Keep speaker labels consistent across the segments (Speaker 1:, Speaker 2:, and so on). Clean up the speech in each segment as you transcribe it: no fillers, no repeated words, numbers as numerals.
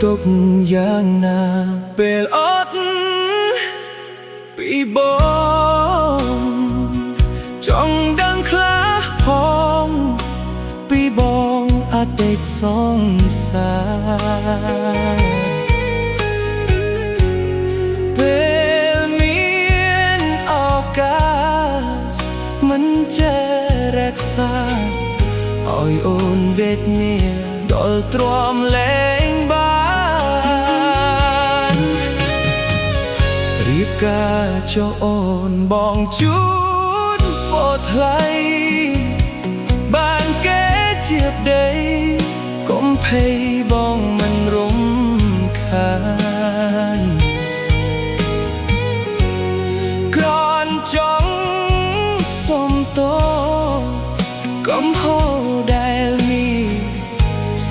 Speaker 1: ទុកយ៉ាងណាពេលអត់ពីបងចង់ដឹងខ្លះផងពីបងអតីតសង្សារពេលមានឱកាសមិនចេះរក្សាឲ្យអូនវេទនាដល់ទ្រាំលែងបានរៀបការចុះអូនបងជូនពរថ្លៃបានគេជាបដីកុំភ័យបងមិនរំខានក្រនចង់សុំតកំហុសដែលមាន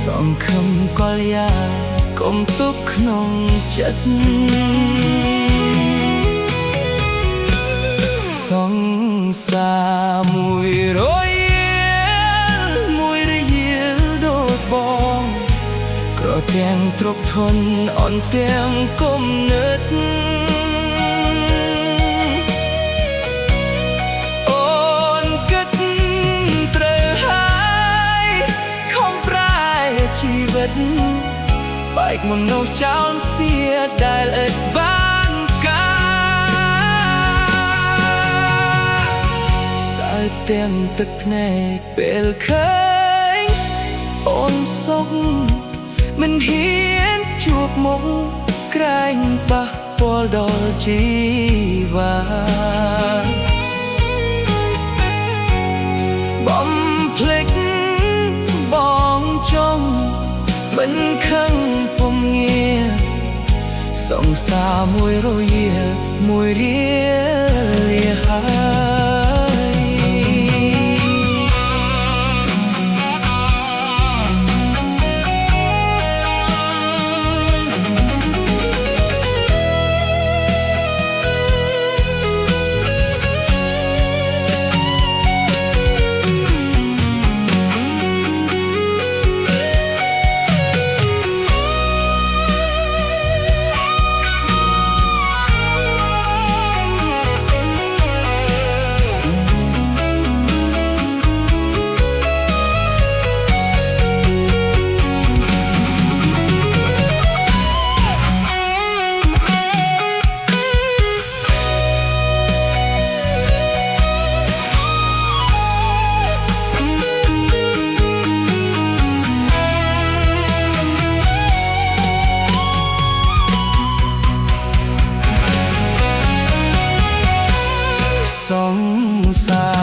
Speaker 1: សង្ឃឹមកលយ៉ាកុំទុកក្នុងចិត្តសង្សារមួយរយាលដូចបងក្រទាំងទ្រពធនអន់ទាំងគំនិតបែកមនុស្សចោលเสียដែលឥតបានការសើទាំងទឹកភ្នែកពេលឃើញអូនសុខមិនហ៊ានជួបមុខក្រែងប៉ះពាល់ដល់ជីវ៉ាបំភ្លេចបងចង់មិនខឹងពុំងារសង្សារមួយរយាមួយរៀលាហើយសង្សារ